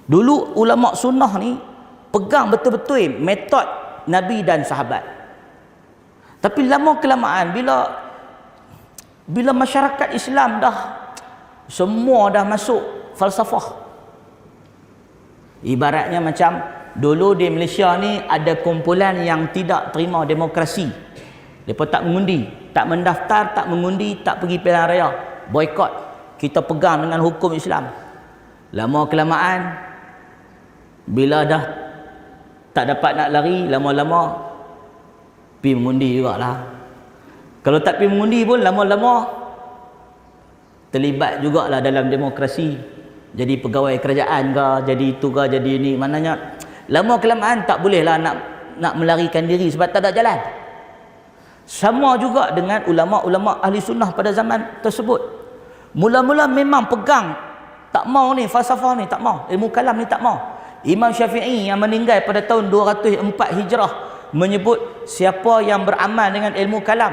Dulu ulama sunnah ni pegang betul-betul metod Nabi dan sahabat. Tapi lama kelamaan bila masyarakat Islam semua dah masuk falsafah. Ibaratnya macam dulu di Malaysia ni ada kumpulan yang tidak terima demokrasi. Mereka tak mengundi, tak mendaftar, tak mengundi, tak pergi pilihan raya. Boykot. Kita pegang dengan hukum Islam. Lama kelamaan, bila dah tak dapat nak lari, lama-lama pergi mengundi jugalah. Kalau tak pergi mengundi pun lama-lama terlibat jugalah dalam demokrasi. Jadi pegawai kerajaan ke, jadi itu ke, jadi ini. Maknanya lama kelamaan tak bolehlah nak melarikan diri sebab tak ada jalan. Sama juga dengan ulama-ulama ahli sunnah pada zaman tersebut. Mula-mula memang pegang, tak mau ni falsafah ni, tak mau, ilmu kalam ni tak mau. Imam Syafi'i yang meninggal pada tahun 204 Hijrah menyebut siapa yang beramal dengan ilmu kalam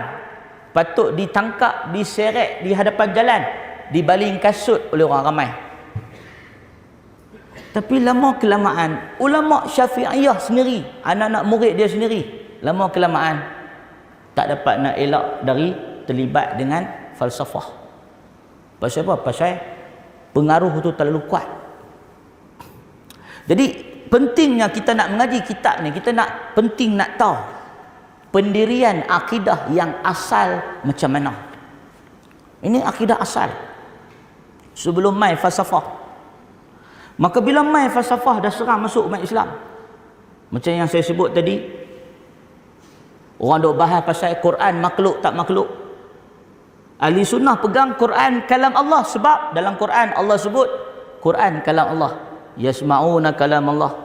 patut ditangkap, diseret di hadapan jalan, dibaling kasut oleh orang ramai. Tapi lama kelamaan ulama Syafi'iyah sendiri, anak-anak murid dia sendiri, lama kelamaan tak dapat nak elak dari terlibat dengan falsafah. Pasal apa? Pasal pengaruh tu terlalu kuat. Jadi pentingnya kita nak mengaji kitab ni, kita penting nak tahu pendirian akidah yang asal macam mana. Ini akidah asal sebelum mai falsafah. Maka bila mai falsafah dah serang masuk umat Islam, macam yang saya sebut tadi, orang duk bahas pasal Quran makhluk tak makhluk. Ahli sunnah pegang Quran kalam Allah sebab dalam Quran Allah sebut Quran kalam Allah. Yasma'una kalam Allah.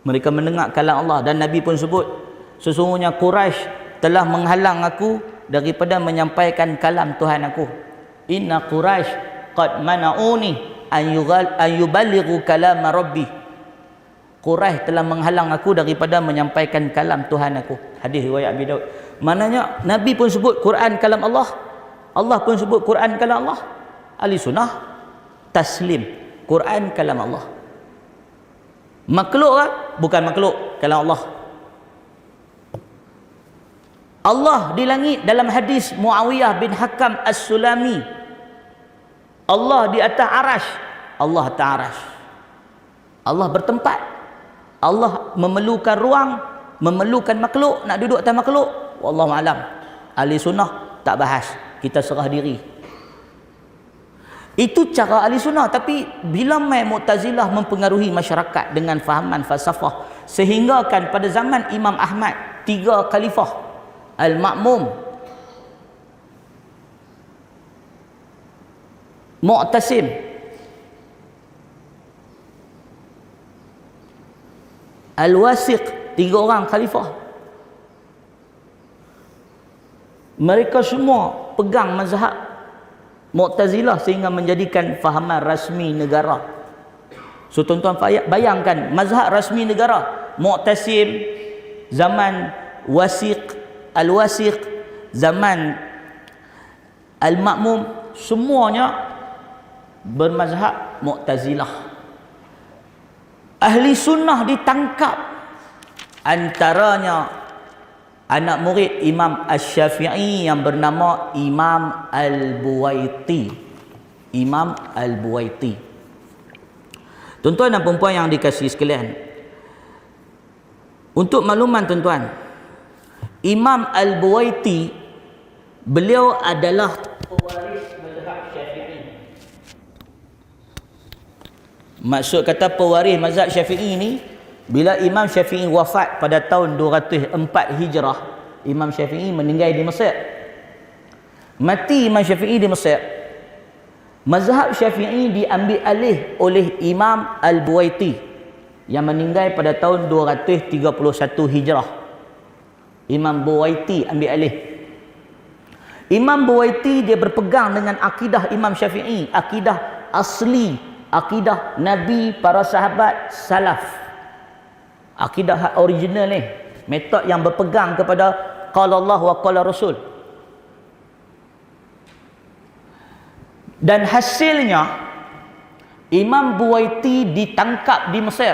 Mereka mendengar kalam Allah, dan Nabi pun sebut sesungguhnya Quraisy telah menghalang aku daripada menyampaikan kalam Tuhan aku. Inna Quraisy qad mana'uni an yuballighu kalam Rabbi. Quraisy telah menghalang aku daripada menyampaikan kalam Tuhan aku. Hadis riwayat Abi Daud. Maknanya Nabi pun sebut Quran kalam Allah, Allah pun sebut Quran kalam Allah. Ahli sunnah taslim Quran kalam Allah. Makhluk kan? Bukan makhluk, kalam Allah. Allah di langit, dalam hadis Muawiyah bin Hakam As-Sulami, Allah di atas arash. Allah atas arash. Allah bertempat. Allah memerlukan ruang, memerlukan makhluk, nak duduk atas makhluk. Wallahu alam. Ahli sunnah tak bahas, kita serah diri. Itu cara ahli sunnah. Tapi bila mai Mu'tazilah mempengaruhi masyarakat dengan fahaman falsafah, sehingga kan pada zaman Imam Ahmad 3 khalifah, Al-Ma'mum, Mu'tasim, Al-Wasiq, 3 orang khalifah, mereka semua pegang mazhab Mu'tazilah sehingga menjadikan fahaman rasmi negara. So tuan-tuan bayangkan mazhab rasmi negara Mu'tasim, zaman Wasiq, Al-Wasiq, zaman Al-Ma'mum, semuanya bermazhab Mu'tazilah. Ahli sunnah ditangkap, antaranya anak murid Imam Asy-Syafi'i yang bernama Imam Al-Buwaiti. Imam Al-Buwaiti. Tuan-tuan dan puan-puan yang dikasihi sekalian, untuk makluman tuan-tuan, Imam Al-Buwaiti, beliau adalah pewaris mazhab Syafi'i. Maksud kata pewaris mazhab Syafi'i ni, bila Imam Syafi'i wafat pada tahun 204 Hijrah, Imam Syafi'i meninggal di Mesir. Mati Imam Syafi'i di Mesir, mazhab Syafi'i diambil alih oleh Imam Al-Buwaiti yang meninggal pada tahun 231 Hijrah. Imam Buwaiti ambil alih. Imam Buwaiti dia berpegang dengan akidah Imam Syafi'i, akidah asli, akidah Nabi, para sahabat, salaf. Akidah original ni, metod yang berpegang kepada qala Allah wa qala Rasul. Dan hasilnya Imam Buwaiti ditangkap di Mesir,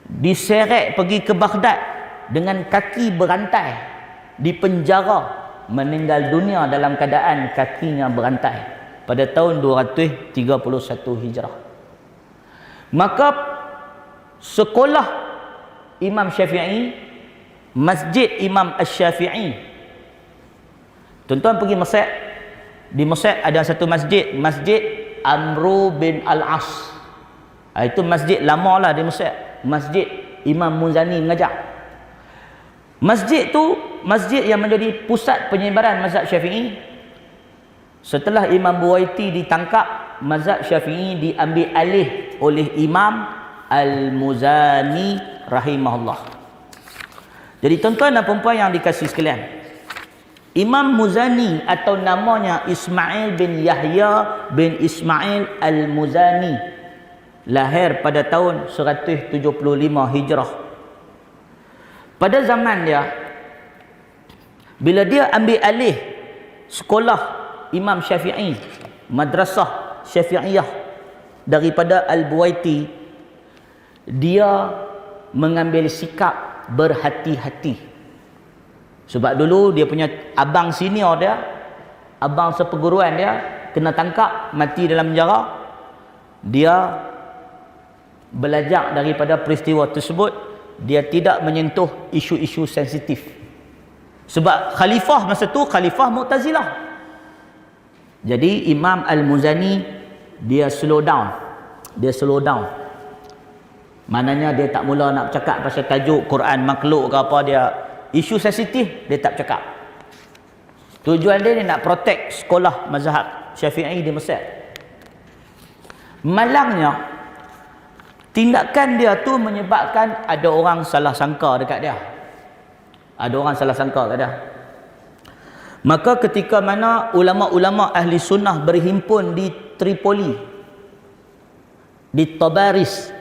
diseret pergi ke Baghdad dengan kaki berantai, dipenjara, meninggal dunia dalam keadaan kakinya berantai pada tahun 231 Hijrah. Maka sekolah Imam Syafi'i, Masjid Imam Asy-Syafi'i. Tuan-tuan pergi Mesir, di Mesir ada satu masjid, Masjid Amru bin Al-As. Itu masjid lama lah di Mesir, Masjid Imam Muzani mengajar. Masjid tu masjid yang menjadi pusat penyebaran mazhab Syafi'i. Setelah Imam Buwaiti ditangkap, mazhab Syafi'i diambil alih oleh Imam Al-Muzani rahimahullah. Jadi tuan-tuan dan puan-puan yang dikasihi sekalian, Imam Muzani atau namanya Ismail bin Yahya bin Ismail Al-Muzani, lahir pada tahun 175 Hijrah. Pada zaman dia, bila dia ambil alih sekolah Imam Syafi'i, madrasah Syafi'iyah daripada Al-Buwaiti, dia mengambil sikap berhati-hati. Sebab dulu dia punya abang senior dia, abang seperguruan dia, kena tangkap, mati dalam penjara. Dia belajar daripada peristiwa tersebut, dia tidak menyentuh isu-isu sensitif. Sebab khalifah masa tu khalifah Mu'tazilah. Jadi Imam Al-Muzani dia slow down. Dia slow down. Maknanya dia tak mula nak cakap pasal tajuk Quran makhluk ke apa, dia isu sensitif dia tak cakap. Tujuan dia nak protect sekolah mazhab Syafi'i di Mesir. Malangnya tindakan dia tu menyebabkan ada orang salah sangka dekat dia. Ada orang salah sangka dekat dia. Maka ketika mana ulama-ulama ahli sunnah berhimpun di Tripoli, di Tabaris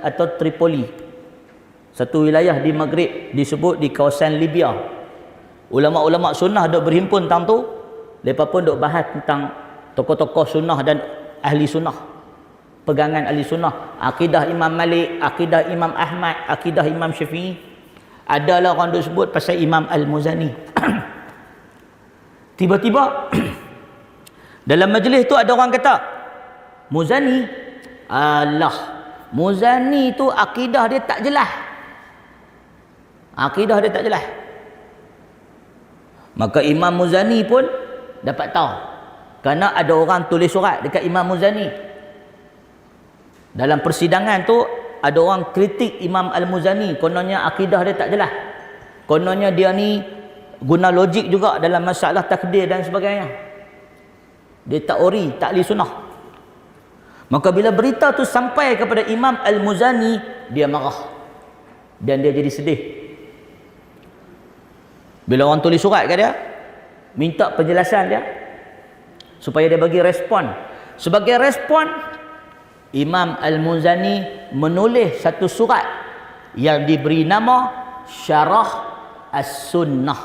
atau Tripoli, satu wilayah di Maghrib, disebut di kawasan Libya. Ulama-ulama sunnah duk berhimpun tentang tu. Mereka pun duk bahas tentang tokoh-tokoh sunnah dan ahli sunnah, pegangan ahli sunnah, akidah Imam Malik, akidah Imam Ahmad, akidah Imam Syafi'i. Adalah orang duk sebut pasal Imam Al-Muzani. Tiba-tiba dalam majlis tu ada orang kata, Muzani, Muzani tu akidah dia tak jelas. Akidah dia tak jelas. Maka Imam Muzani pun dapat tahu, kerana ada orang tulis surat dekat Imam Muzani. Dalam persidangan tu ada orang kritik Imam Al-Muzani, kononnya akidah dia tak jelas, kononnya dia ni guna logik juga dalam masalah takdir dan sebagainya, dia tak ori, tak ahli sunnah. Maka bila berita tu sampai kepada Imam Al-Muzani, dia marah dan dia jadi sedih. Bila orang tulis surat ke dia, minta penjelasan dia supaya dia bagi respon. Sebagai respon, Imam Al-Muzani menulis satu surat yang diberi nama Syarah As-Sunnah,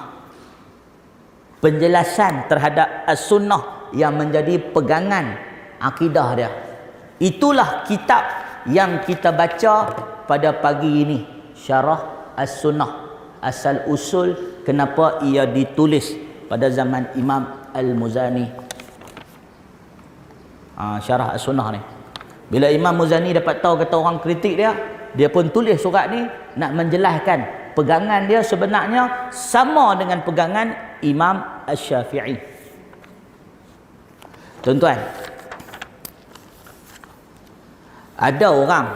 penjelasan terhadap As-Sunnah yang menjadi pegangan akidah dia. Itulah kitab yang kita baca pada pagi ini, Syarah As-Sunnah, asal usul kenapa ia ditulis pada zaman Imam Al-Muzani. Syarah As-Sunnah ni, bila Imam Muzani dapat tahu kata orang kritik dia, dia pun tulis surat ni nak menjelaskan pegangan dia sebenarnya sama dengan pegangan Imam Asy-Syafi'i. Tuan-tuan, ada orang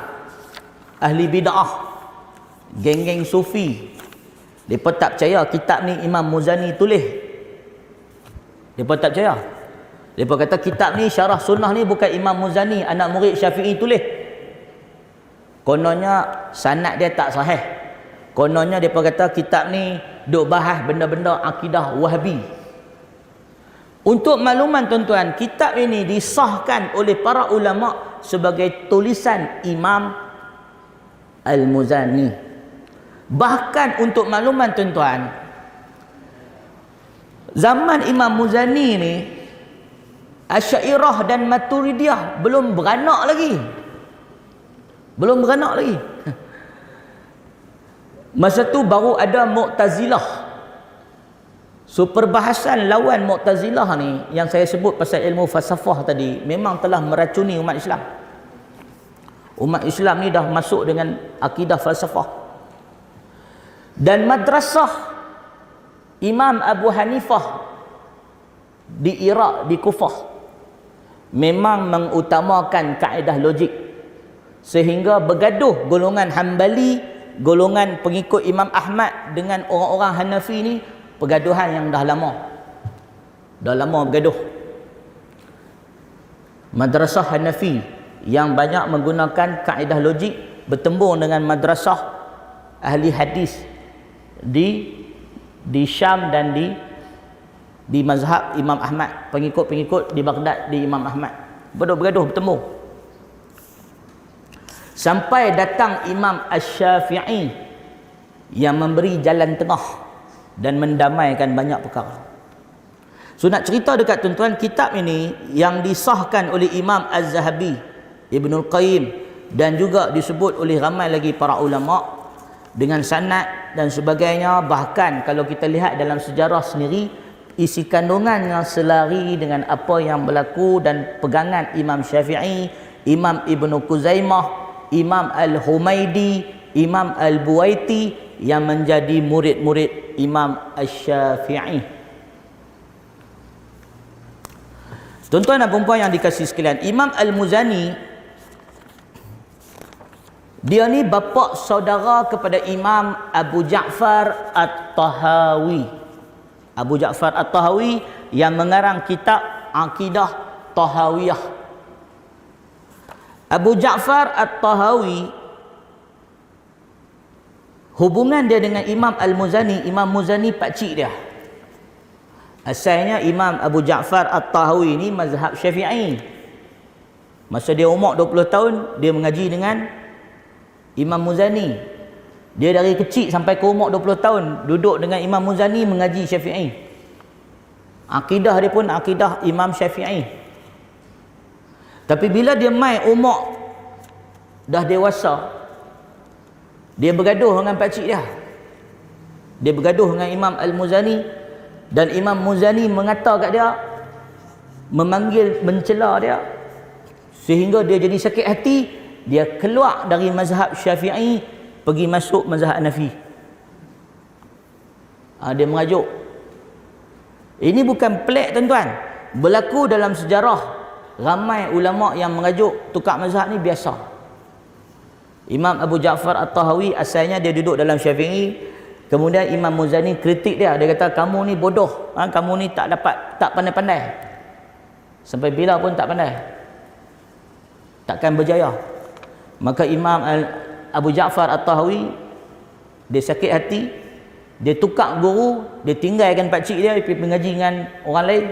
ahli bid'ah, geng-geng sufi, mereka tak percaya kitab ni Imam Muzani tulis. Mereka tak percaya. Mereka kata kitab ni Syarah Sunnah ni bukan Imam Muzani, anak murid Syafi'i tulis. Kononnya sanad dia tak sahih. Kononnya mereka kata kitab ni duk bahas benda-benda akidah Wahabi. Untuk makluman tuan-tuan, kitab ini disahkan oleh para ulama sebagai tulisan Imam Al-Muzani. Bahkan untuk makluman tuan-tuan, zaman Imam Muzani ni Asy'ariyah dan Maturidiyah belum beranak lagi. Belum beranak lagi. Masa tu baru ada Mu'tazilah. So perbahasan lawan Mu'tazilah ni yang saya sebut pasal ilmu falsafah tadi memang telah meracuni umat Islam. Umat Islam ni dah masuk dengan akidah falsafah. Dan madrasah Imam Abu Hanifah di Iraq, di Kufah, memang mengutamakan kaedah logik, sehingga bergaduh golongan Hambali, golongan pengikut Imam Ahmad dengan orang-orang Hanafi ni, pergaduhan yang dah lama bergaduh. Madrasah Hanafi yang banyak menggunakan kaedah logik bertembung dengan madrasah ahli hadis di Syam dan di mazhab Imam Ahmad, pengikut-pengikut di Baghdad di Imam Ahmad, bergaduh bertembung sampai datang Imam Asy-Syafi'i yang memberi jalan tengah dan mendamaikan banyak perkara. So nak cerita dekat tuan-tuan, kitab ini yang disahkan oleh Imam Az-Zahabi, Ibnul Qayyim, dan juga disebut oleh ramai lagi para ulama dengan sanad dan sebagainya. Bahkan kalau kita lihat dalam sejarah sendiri, isi kandungannya selari dengan apa yang berlaku dan pegangan Imam Syafi'i, Imam Ibnu Kuzaimah, Imam Al-Humaidi, Imam Al-Buwaiti yang menjadi murid-murid Imam Asy-Syafi'i. Tuan-tuan dan puan-puan yang dikasihi sekalian, Imam Al-Muzani, dia ni bapa saudara kepada Imam Abu Ja'far At-Tahawi. Abu Ja'far At-Tahawi yang mengarang kitab Aqidah Tahawiyah. Abu Ja'far At-Tahawi, hubungan dia dengan Imam Al-Muzani, Imam Muzani pakcik dia. Asalnya Imam Abu Ja'far At-Tahawi ni mazhab Syafi'i. Masa dia umur 20 tahun, dia mengaji dengan Imam Muzani. Dia dari kecil sampai ke umur 20 tahun duduk dengan Imam Muzani mengaji Syafi'i. Akidah dia pun akidah Imam Syafi'i. Tapi bila dia mai umur dah dewasa, dia bergaduh dengan pakcik dia. Dia bergaduh dengan Imam Al-Muzani, dan Imam Muzani mengata kat dia, memanggil, mencela dia, sehingga dia jadi sakit hati. Dia keluar dari mazhab Syafi'i, pergi masuk mazhab Hanafi. Dia merajuk. Ini bukan pelik tuan-tuan, berlaku dalam sejarah. Ramai ulama yang merajuk tukar mazhab ni biasa. Imam Abu Ja'far At-Tahawi asalnya dia duduk dalam Syafi'i. Kemudian Imam Muzani kritik dia. Dia kata, kamu ni bodoh, kamu ni tak pandai-pandai. Sampai bila pun tak pandai, takkan berjaya. Maka Imam Abu Ja'far At-Tahawi, dia sakit hati, dia tukar guru, dia tinggalkan pakcik dia, dia pergi mengaji dengan orang lain,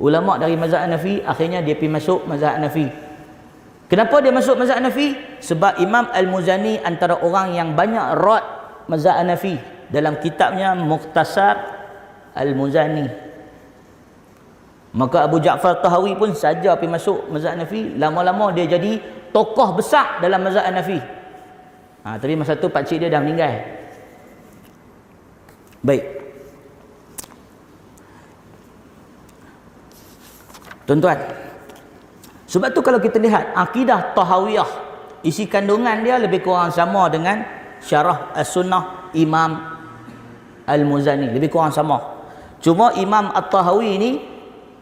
ulama dari mazhab Hanafi. Akhirnya dia pergi masuk mazhab Hanafi. Kenapa dia masuk mazhab Hanafi? Sebab Imam Al-Muzani antara orang yang banyak rad mazhab Hanafi dalam kitabnya Mukhtasar Al-Muzani. Maka Abu Ja'far Tahawi pun saja pergi masuk mazhab Hanafi, lama-lama dia jadi tokoh besar dalam mazhab Hanafi. Tapi masa tu pakcik dia dah meninggal. Baik. Tuan-tuan, sebab tu kalau kita lihat akidah Tahawiyah, isi kandungan dia lebih kurang sama dengan Syarah As-Sunnah Imam Al-Muzani, lebih kurang sama. Cuma Imam At-Tahawi ni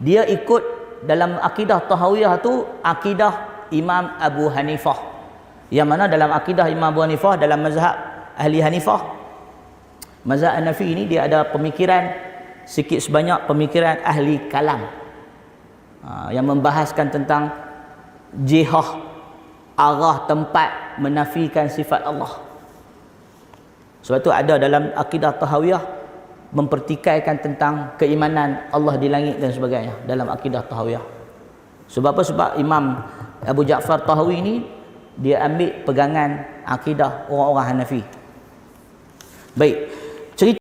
dia ikut dalam akidah Tahawiyah tu akidah Imam Abu Hanifah. Yang mana dalam akidah Imam Abu Hanifah, dalam mazhab ahli Hanifah, mazhab Hanafi ni dia ada pemikiran sikit sebanyak pemikiran ahli kalam, yang membahaskan tentang jihah, arah, tempat menafikan sifat Allah. Sebab tu ada dalam akidah Tahawiyah mempertikaikan tentang keimanan Allah di langit dan sebagainya dalam akidah Tahawiyah. Sebab apa? Sebab Imam Abu Ja'far Tahawi ni dia ambil pegangan akidah orang-orang Hanafi. Baik, cerita